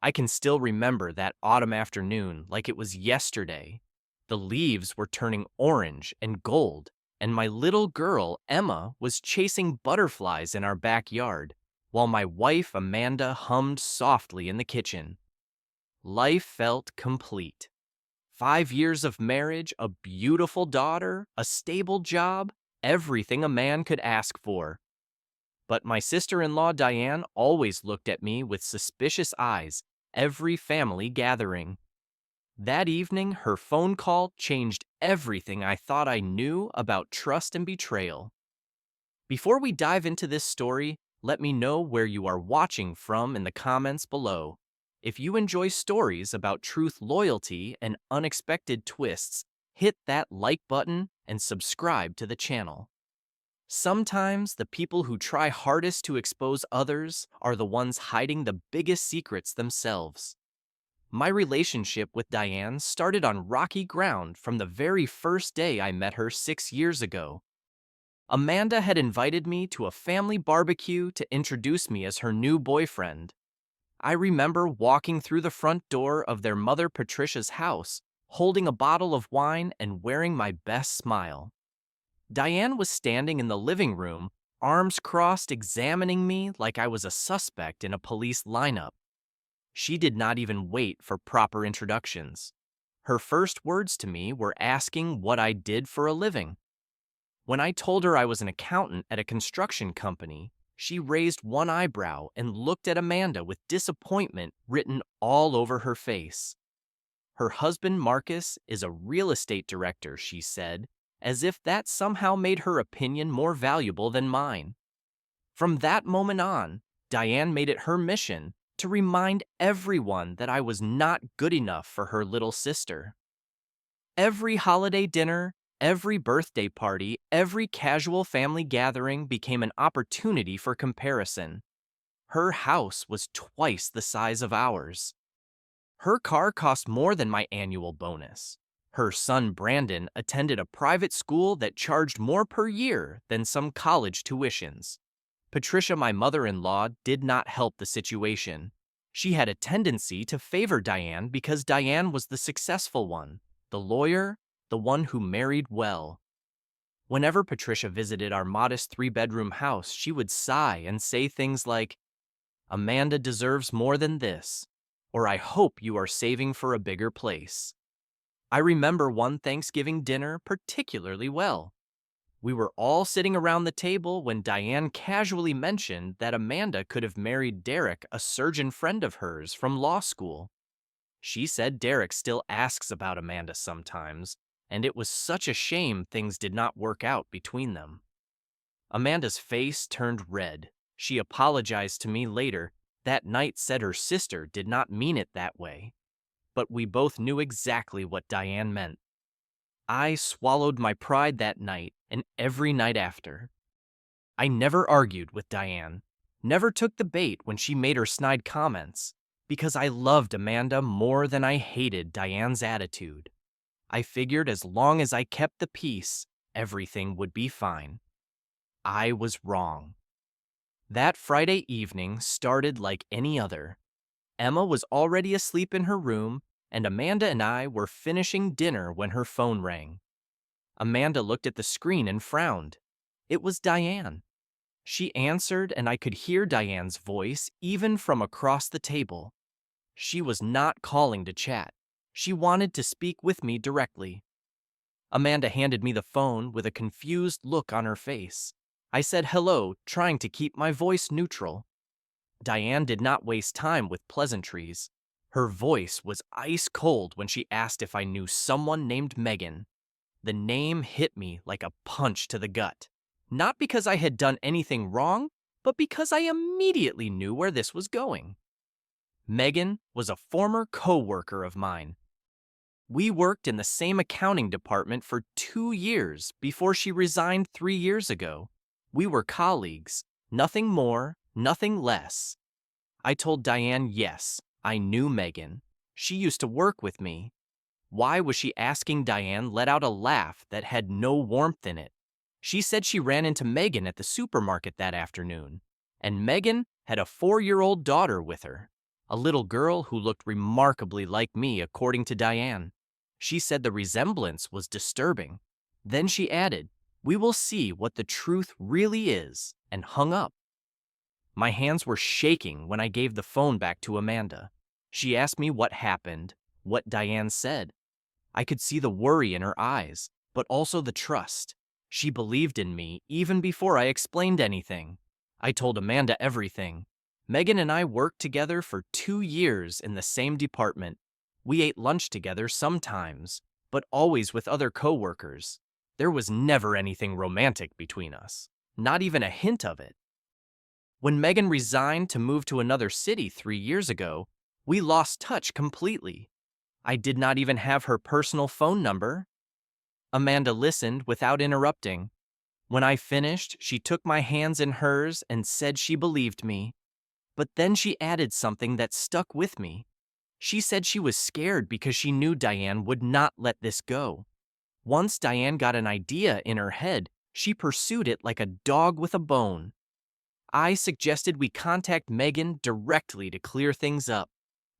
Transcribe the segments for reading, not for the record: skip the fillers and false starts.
I can still remember that autumn afternoon like it was yesterday. The leaves were turning orange and gold, and my little girl, Emma, was chasing butterflies in our backyard, while my wife, Amanda, hummed softly in the kitchen. Life felt complete. 5 years of marriage, a beautiful daughter, a stable job, everything a man could ask for. But my sister-in-law Diane always looked at me with suspicious eyes, every family gathering. That evening, her phone call changed everything I thought I knew about trust and betrayal. Before we dive into this story, let me know where you are watching from in the comments below. If you enjoy stories about truth, loyalty, and unexpected twists, hit that like button and subscribe to the channel. Sometimes the people who try hardest to expose others are the ones hiding the biggest secrets themselves. My relationship with Diane started on rocky ground from the very first day I met her 6 years ago. Amanda had invited me to a family barbecue to introduce me as her new boyfriend. I remember walking through the front door of their mother Patricia's house, holding a bottle of wine and wearing my best smile. Diane was standing in the living room, arms crossed, examining me like I was a suspect in a police lineup. She did not even wait for proper introductions. Her first words to me were asking what I did for a living. When I told her I was an accountant at a construction company, she raised one eyebrow and looked at Amanda with disappointment written all over her face. Her husband, Marcus, is a real estate director, she said, as if that somehow made her opinion more valuable than mine. From that moment on, Diane made it her mission to remind everyone that I was not good enough for her little sister. Every holiday dinner, every birthday party, every casual family gathering became an opportunity for comparison. Her house was twice the size of ours. Her car cost more than my annual bonus. Her son Brandon attended a private school that charged more per year than some college tuitions. Patricia, my mother-in-law, did not help the situation. She had a tendency to favor Diane because Diane was the successful one, the lawyer, the one who married well. Whenever Patricia visited our modest three-bedroom house, she would sigh and say things like, "Amanda deserves more than this," or "I hope you are saving for a bigger place." I remember one Thanksgiving dinner particularly well. We were all sitting around the table when Diane casually mentioned that Amanda could have married Derek, a surgeon friend of hers from law school. She said Derek still asks about Amanda sometimes, and it was such a shame things did not work out between them. Amanda's face turned red. She apologized to me later. That night said her sister did not mean it that way. But we both knew exactly what Diane meant. I swallowed my pride that night and every night after. I never argued with Diane, never took the bait when she made her snide comments, because I loved Amanda more than I hated Diane's attitude. I figured as long as I kept the peace, everything would be fine. I was wrong. That Friday evening started like any other. Emma was already asleep in her room, and Amanda and I were finishing dinner when her phone rang. Amanda looked at the screen and frowned. It was Diane. She answered, and I could hear Diane's voice even from across the table. She was not calling to chat. She wanted to speak with me directly. Amanda handed me the phone with a confused look on her face. I said hello, trying to keep my voice neutral. Diane did not waste time with pleasantries. Her voice was ice cold when she asked if I knew someone named Megan. The name hit me like a punch to the gut. Not because I had done anything wrong, but because I immediately knew where this was going. Megan was a former co-worker of mine. We worked in the same accounting department for 2 years before she resigned 3 years ago. We were colleagues, nothing more, nothing less. I told Diane yes, I knew Megan. She used to work with me. Why was she asking? Diane let out a laugh that had no warmth in it. She said she ran into Megan at the supermarket that afternoon, and Megan had a 4-year-old daughter with her. a little girl who looked remarkably like me, according to Diane. She said the resemblance was disturbing. Then she added, "We will see what the truth really is," and hung up. My hands were shaking when I gave the phone back to Amanda. She asked me what happened, what Diane said. I could see the worry in her eyes, but also the trust. She believed in me even before I explained anything. I told Amanda everything. Megan and I worked together for 2 years in the same department. We ate lunch together sometimes, but always with other coworkers. There was never anything romantic between us, not even a hint of it. When Megan resigned to move to another city 3 years ago, we lost touch completely. I did not even have her personal phone number. Amanda listened without interrupting. When I finished, she took my hands in hers and said she believed me. But then she added something that stuck with me. She said she was scared because she knew Diane would not let this go. Once Diane got an idea in her head, she pursued it like a dog with a bone. I suggested we contact Megan directly to clear things up.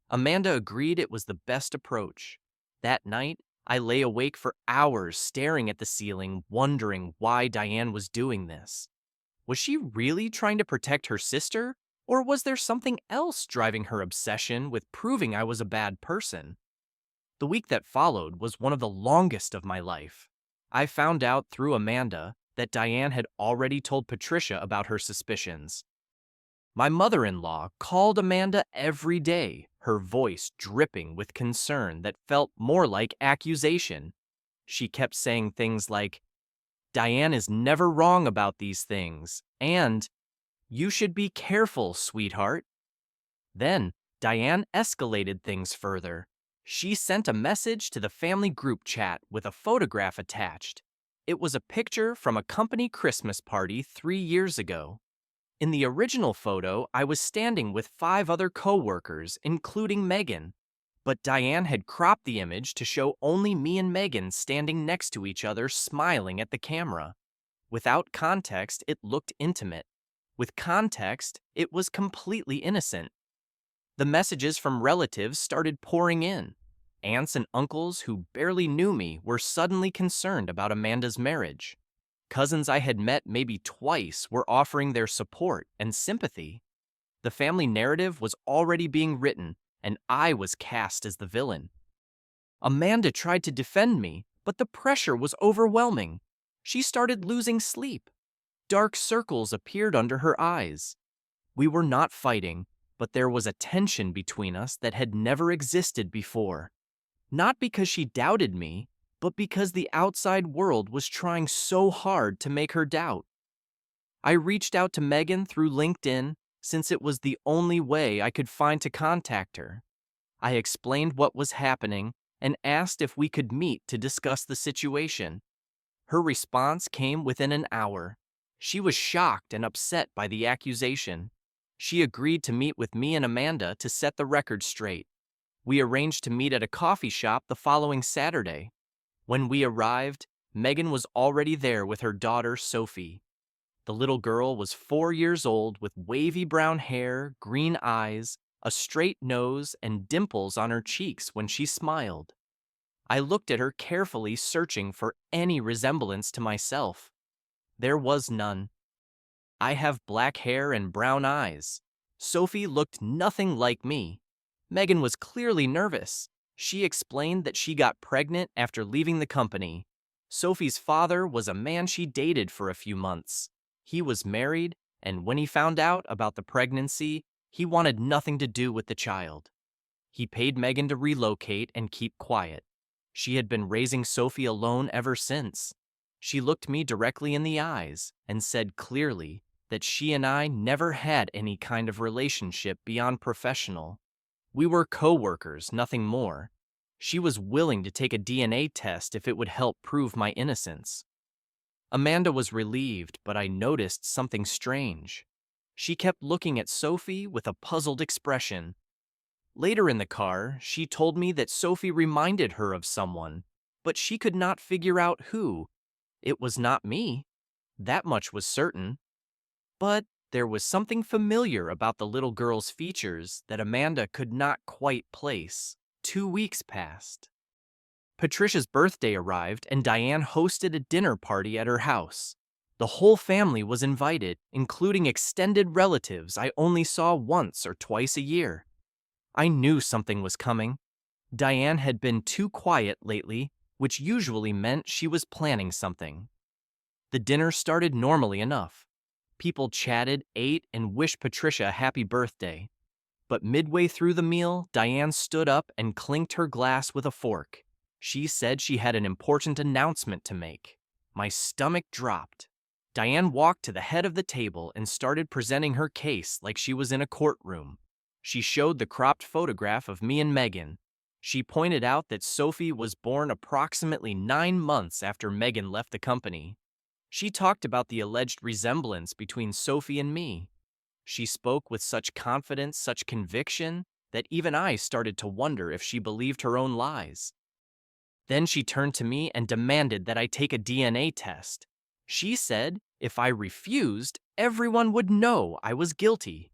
Amanda agreed it was the best approach. That night, I lay awake for hours staring at the ceiling, wondering why Diane was doing this. Was she really trying to protect her sister? Or was there something else driving her obsession with proving I was a bad person? The week that followed was one of the longest of my life. I found out through Amanda that Diane had already told Patricia about her suspicions. My mother-in-law called Amanda every day, her voice dripping with concern that felt more like accusation. She kept saying things like, "Diane is never wrong about these things," and "You should be careful, sweetheart." Then, Diane escalated things further. She sent a message to the family group chat with a photograph attached. It was a picture from a company Christmas party 3 years ago. In the original photo, I was standing with 5 other co-workers, including Megan. But Diane had cropped the image to show only me and Megan standing next to each other, smiling at the camera. Without context, it looked intimate. With context, it was completely innocent. The messages from relatives started pouring in. Aunts and uncles who barely knew me were suddenly concerned about Amanda's marriage. Cousins I had met maybe twice were offering their support and sympathy. The family narrative was already being written, and I was cast as the villain. Amanda tried to defend me, but the pressure was overwhelming. She started losing sleep. Dark circles appeared under her eyes. We were not fighting, but there was a tension between us that had never existed before. Not because she doubted me, but because the outside world was trying so hard to make her doubt. I reached out to Megan through LinkedIn, since it was the only way I could find to contact her. I explained what was happening and asked if we could meet to discuss the situation. Her response came within an hour. She was shocked and upset by the accusation. She agreed to meet with me and Amanda to set the record straight. We arranged to meet at a coffee shop the following Saturday. When we arrived, Megan was already there with her daughter, Sophie. The little girl was 4 years old with wavy brown hair, green eyes, a straight nose, and dimples on her cheeks when she smiled. I looked at her carefully, searching for any resemblance to myself. There was none. I have black hair and brown eyes. Sophie looked nothing like me. Megan was clearly nervous. She explained that she got pregnant after leaving the company. Sophie's father was a man she dated for a few months. He was married, and when he found out about the pregnancy, he wanted nothing to do with the child. He paid Megan to relocate and keep quiet. She had been raising Sophie alone ever since. She looked me directly in the eyes and said clearly that she and I never had any kind of relationship beyond professional. We were co-workers, nothing more. She was willing to take a DNA test if it would help prove my innocence. Amanda was relieved, but I noticed something strange. She kept looking at Sophie with a puzzled expression. Later in the car, she told me that Sophie reminded her of someone, but she could not figure out who. It was not me. That much was certain. But There was something familiar about the little girl's features that Amanda could not quite place. 2 weeks passed. Patricia's birthday arrived and Diane hosted a dinner party at her house. The whole family was invited, including extended relatives I only saw once or twice a year. I knew something was coming. Diane had been too quiet lately, which usually meant she was planning something. The dinner started normally enough. People chatted, ate, and wished Patricia a happy birthday. But midway through the meal, Diane stood up and clinked her glass with a fork. She said she had an important announcement to make. My stomach dropped. Diane walked to the head of the table and started presenting her case like she was in a courtroom. She showed the cropped photograph of me and Megan. She pointed out that Sophie was born approximately 9 months after Megan left the company. She talked about the alleged resemblance between Sophie and me. She spoke with such confidence, such conviction, that even I started to wonder if she believed her own lies. Then she turned to me and demanded that I take a DNA test. She said if I refused, everyone would know I was guilty.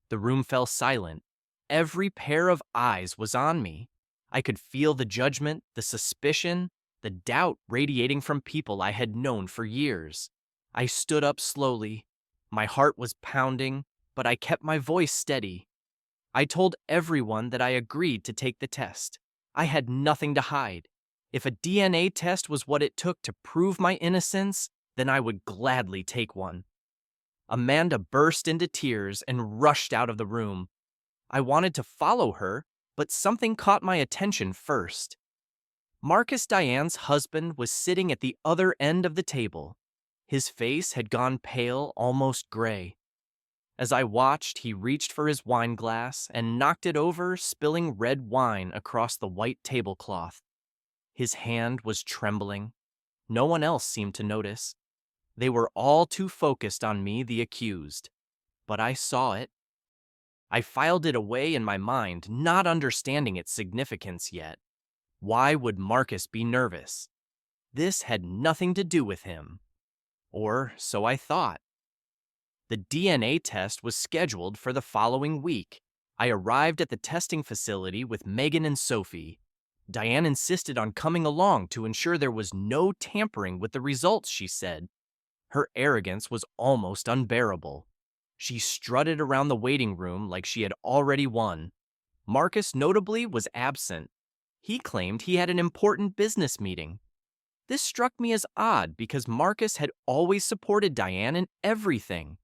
The room fell silent. Every pair of eyes was on me. I could feel the judgment, the suspicion, the doubt radiating from people I had known for years. I stood up slowly. My heart was pounding, but I kept my voice steady. I told everyone that I agreed to take the test. I had nothing to hide. If a DNA test was what it took to prove my innocence, then I would gladly take one. Amanda burst into tears and rushed out of the room. I wanted to follow her, but something caught my attention first. Marcus, Diane's husband, was sitting at the other end of the table. His face had gone pale, almost gray. As I watched, he reached for his wine glass and knocked it over, spilling red wine across the white tablecloth. His hand was trembling. No one else seemed to notice. They were all too focused on me, the accused. But I saw it. I filed it away in my mind, not understanding its significance yet. Why would Marcus be nervous? This had nothing to do with him. Or so I thought. The DNA test was scheduled for the following week. I arrived at the testing facility with Megan and Sophie. Diane insisted on coming along to ensure there was no tampering with the results, she said. Her arrogance was almost unbearable. She strutted around the waiting room like she had already won. Marcus, notably, was absent. He claimed he had an important business meeting. This struck me as odd because Marcus had always supported Diane in everything.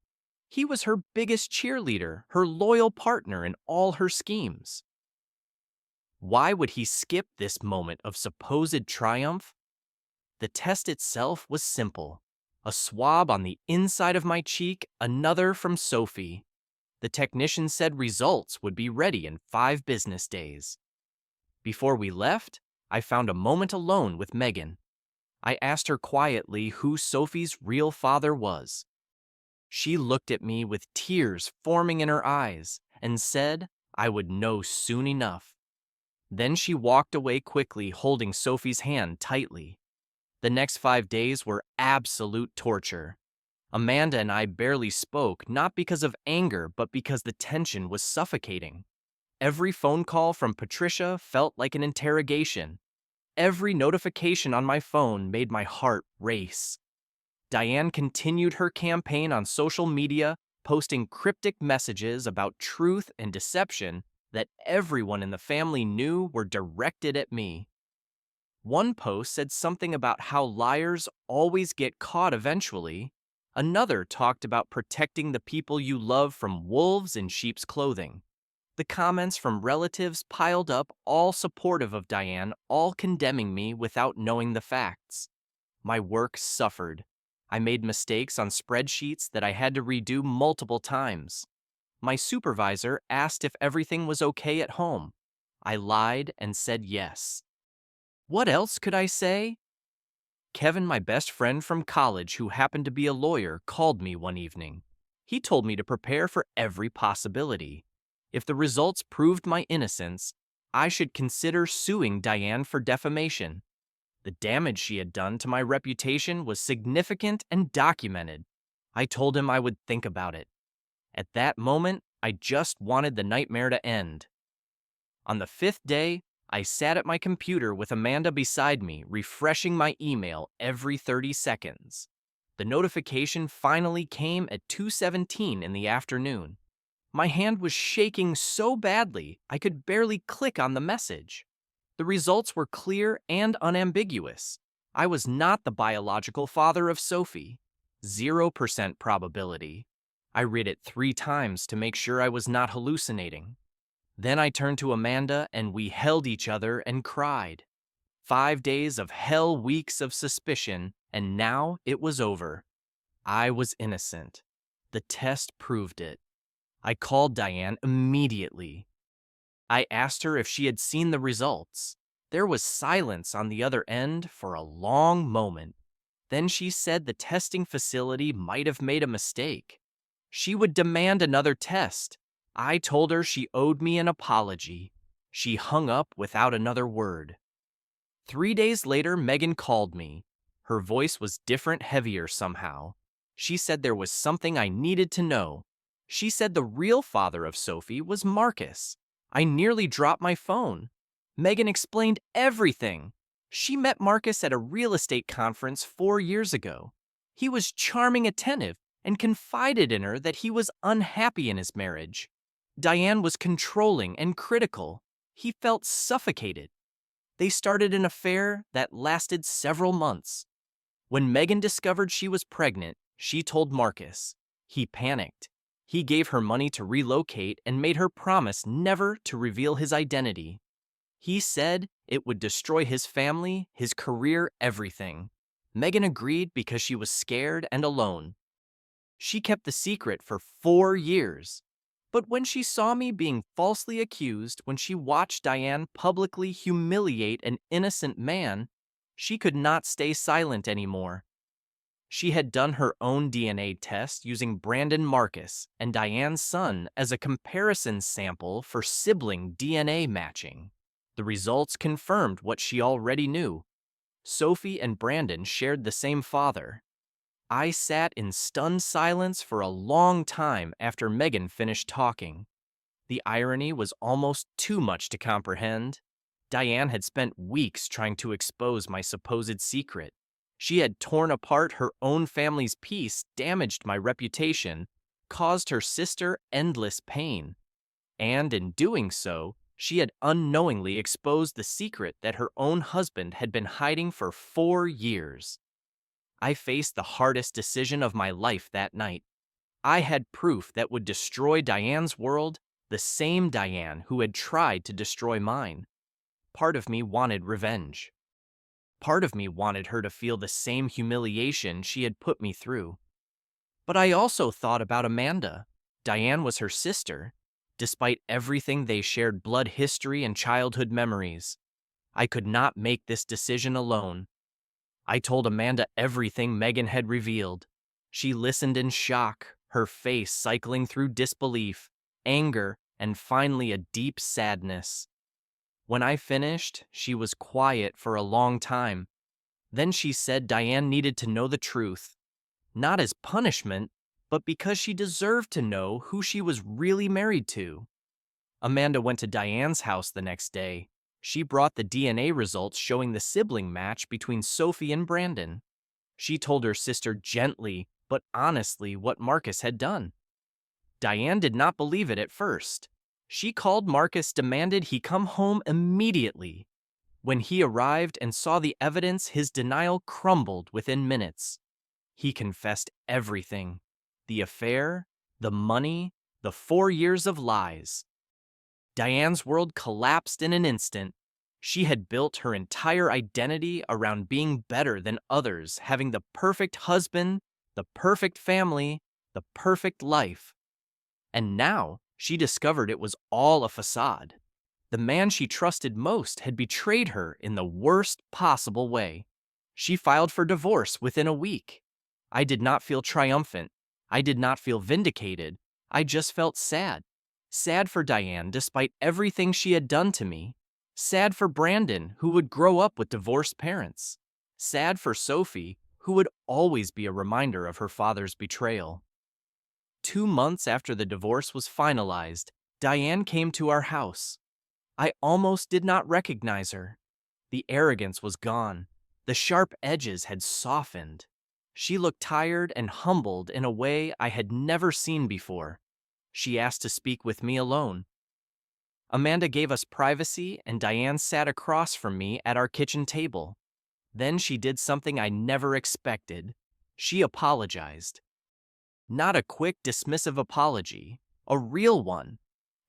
He was her biggest cheerleader, her loyal partner in all her schemes. Why would he skip this moment of supposed triumph? The test itself was simple. A swab on the inside of my cheek, another from Sophie. The technician said results would be ready in 5 business days. Before we left, I found a moment alone with Megan. I asked her quietly who Sophie's real father was. She looked at me with tears forming in her eyes and said I would know soon enough. Then she walked away quickly, holding Sophie's hand tightly. The next 5 days were absolute torture. Amanda and I barely spoke, not because of anger, but because the tension was suffocating. Every phone call from Patricia felt like an interrogation. Every notification on my phone made my heart race. Diane continued her campaign on social media, posting cryptic messages about truth and deception that everyone in the family knew were directed at me. One post said something about how liars always get caught eventually. Another talked about protecting the people you love from wolves in sheep's clothing. The comments from relatives piled up, all supportive of Diane, all condemning me without knowing the facts. My work suffered. I made mistakes on spreadsheets that I had to redo multiple times. My supervisor asked if everything was okay at home. I lied and said yes. What else could I say? Kevin, my best friend from college who happened to be a lawyer, called me one evening. He told me to prepare for every possibility. If the results proved my innocence, I should consider suing Diane for defamation. The damage she had done to my reputation was significant and documented. I told him I would think about it. At that moment, I just wanted the nightmare to end. On the fifth day, I sat at my computer with Amanda beside me, refreshing my email every 30 seconds. The notification finally came at 2:17 in the afternoon. My hand was shaking so badly I could barely click on the message. The results were clear and unambiguous. I was not the biological father of Sophie. 0% probability. I read it 3 times to make sure I was not hallucinating. Then I turned to Amanda and we held each other and cried. 5 days of hell weeks of suspicion, and now it was over. I was innocent. The test proved it. I called Diane immediately. I asked her if she had seen the results. There was silence on the other end for a long moment. Then she said the testing facility might have made a mistake. She would demand another test. I told her she owed me an apology. She hung up without another word. 3 days later, Megan called me. Her voice was different, heavier somehow. She said there was something I needed to know. She said the real father of Sophie was Marcus. I nearly dropped my phone. Megan explained everything. She met Marcus at a real estate conference 4 years ago. He was charming, attentive, and confided in her that he was unhappy in his marriage. Diane was controlling and critical. He felt suffocated. They started an affair that lasted several months. When Megan discovered she was pregnant, she told Marcus. He panicked. He gave her money to relocate and made her promise never to reveal his identity. He said it would destroy his family, his career, everything. Megan agreed because she was scared and alone. She kept the secret for 4 years. But when she saw me being falsely accused, when she watched Diane publicly humiliate an innocent man, she could not stay silent anymore. She had done her own DNA test using Brandon Marcus and Diane's son as a comparison sample for sibling DNA matching. The results confirmed what she already knew. Sophie and Brandon shared the same father. I sat in stunned silence for a long time after Megan finished talking. The irony was almost too much to comprehend. Diane had spent weeks trying to expose my supposed secret. She had torn apart her own family's peace, damaged my reputation, caused her sister endless pain. And in doing so, she had unknowingly exposed the secret that her own husband had been hiding for 4 years. I faced the hardest decision of my life that night. I had proof that would destroy Diane's world, the same Diane who had tried to destroy mine. Part of me wanted revenge. Part of me wanted her to feel the same humiliation she had put me through. But I also thought about Amanda. Diane was her sister. Despite everything, they shared blood history and childhood memories. I could not make this decision alone. I told Amanda everything Megan had revealed. She listened in shock, her face cycling through disbelief, anger, and finally a deep sadness. When I finished, she was quiet for a long time. Then she said Diane needed to know the truth, not as punishment, but because she deserved to know who she was really married to. Amanda went to Diane's house the next day. She brought the DNA results showing the sibling match between Sophie and Brandon. She told her sister gently but honestly what Marcus had done. Diane did not believe it at first. She called Marcus, demanded he come home immediately. When he arrived and saw the evidence, his denial crumbled within minutes. He confessed everything: the affair, the money, the 4 years of lies. Diane's world collapsed in an instant. She had built her entire identity around being better than others, having the perfect husband, the perfect family, the perfect life. And now she discovered it was all a facade. The man she trusted most had betrayed her in the worst possible way. She filed for divorce within a week. I did not feel triumphant. I did not feel vindicated. I just felt sad. Sad for Diane despite everything she had done to me. Sad for Brandon, who would grow up with divorced parents. Sad for Sophie, who would always be a reminder of her father's betrayal. 2 months after the divorce was finalized, Diane came to our house. I almost did not recognize her. The arrogance was gone. The sharp edges had softened. She looked tired and humbled in a way I had never seen before. She asked to speak with me alone. Amanda gave us privacy, and Diane sat across from me at our kitchen table. Then she did something I never expected. She apologized. Not a quick, dismissive apology, a real one.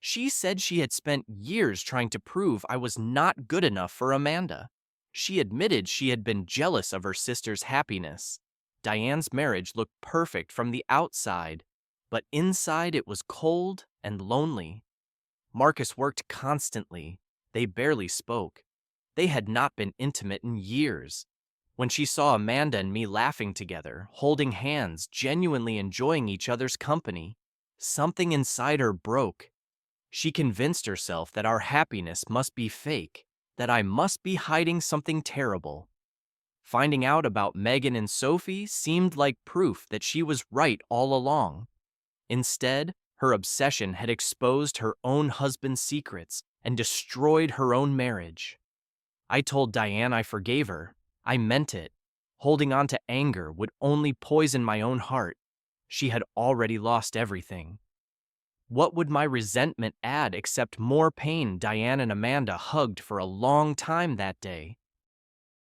She said she had spent years trying to prove I was not good enough for Amanda. She admitted she had been jealous of her sister's happiness. Diane's marriage looked perfect from the outside, but inside it was cold and lonely. Marcus worked constantly. They barely spoke. They had not been intimate in years. When she saw Amanda and me laughing together, holding hands, genuinely enjoying each other's company, something inside her broke. She convinced herself that our happiness must be fake, that I must be hiding something terrible. Finding out about Megan and Sophie seemed like proof that she was right all along. Instead, her obsession had exposed her own husband's secrets and destroyed her own marriage. I told Diane I forgave her. I meant it. Holding on to anger would only poison my own heart. She had already lost everything. What would my resentment add except more pain? Diane and Amanda hugged for a long time that day.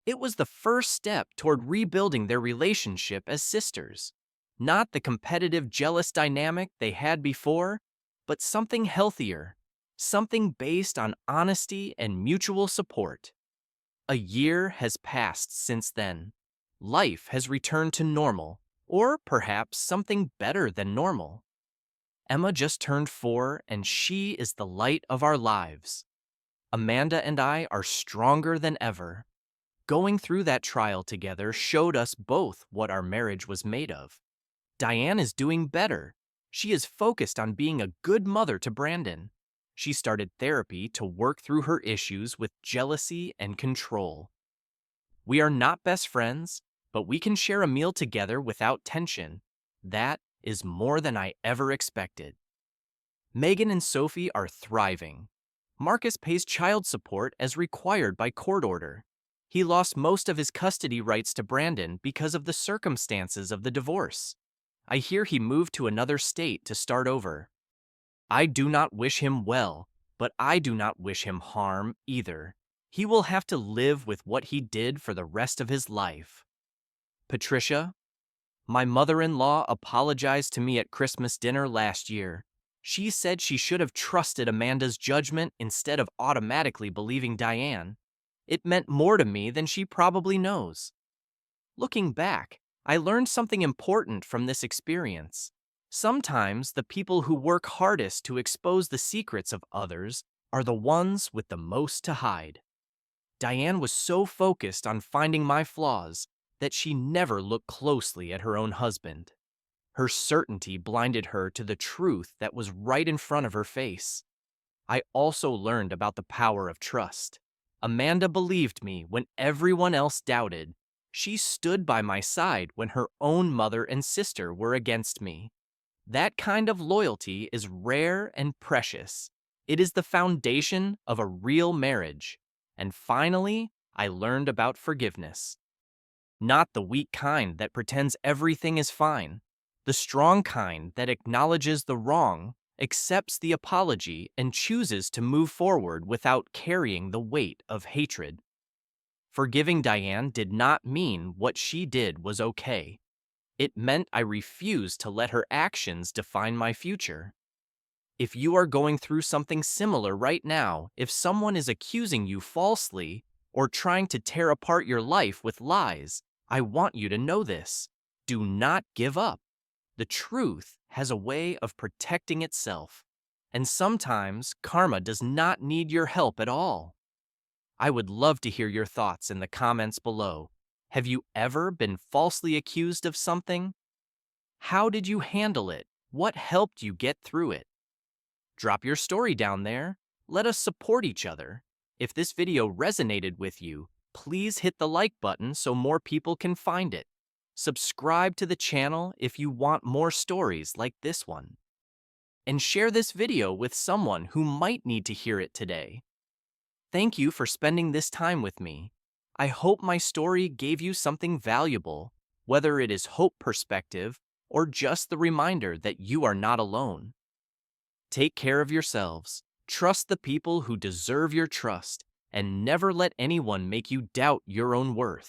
It was the first step toward rebuilding their relationship as sisters. Not the competitive, jealous dynamic they had before, but something healthier, something based on honesty and mutual support. A year has passed since then. Life has returned to normal, or perhaps something better than normal. Emma just turned 4, and she is the light of our lives. Amanda and I are stronger than ever. Going through that trial together showed us both what our marriage was made of. Diane is doing better. She is focused on being a good mother to Brandon. She started therapy to work through her issues with jealousy and control. We are not best friends, but we can share a meal together without tension. That is more than I ever expected. Megan and Sophie are thriving. Marcus pays child support as required by court order. He lost most of his custody rights to Brandon because of the circumstances of the divorce. I hear he moved to another state to start over. I do not wish him well, but I do not wish him harm either. He will have to live with what he did for the rest of his life. Patricia, my mother-in-law apologized to me at Christmas dinner last year. She said she should have trusted Amanda's judgment instead of automatically believing Diane. It meant more to me than she probably knows. Looking back, I learned something important from this experience. Sometimes the people who work hardest to expose the secrets of others are the ones with the most to hide. Diane was so focused on finding my flaws that she never looked closely at her own husband. Her certainty blinded her to the truth that was right in front of her face. I also learned about the power of trust. Amanda believed me when everyone else doubted. She stood by my side when her own mother and sister were against me. That kind of loyalty is rare and precious. It is the foundation of a real marriage. And finally, I learned about forgiveness. Not the weak kind that pretends everything is fine. The strong kind that acknowledges the wrong, accepts the apology, and chooses to move forward without carrying the weight of hatred. Forgiving Diane did not mean what she did was okay. It meant I refused to let her actions define my future. If you are going through something similar right now, if someone is accusing you falsely or trying to tear apart your life with lies, I want you to know this. Do not give up. The truth has a way of protecting itself, and sometimes karma does not need your help at all. I would love to hear your thoughts in the comments below. Have you ever been falsely accused of something? How did you handle it? What helped you get through it? Drop your story down there. Let us support each other. If this video resonated with you, please hit the like button so more people can find it. Subscribe to the channel if you want more stories like this one. And share this video with someone who might need to hear it today. Thank you for spending this time with me. I hope my story gave you something valuable, whether it is hope perspective or just the reminder that you are not alone. Take care of yourselves, trust the people who deserve your trust, and never let anyone make you doubt your own worth.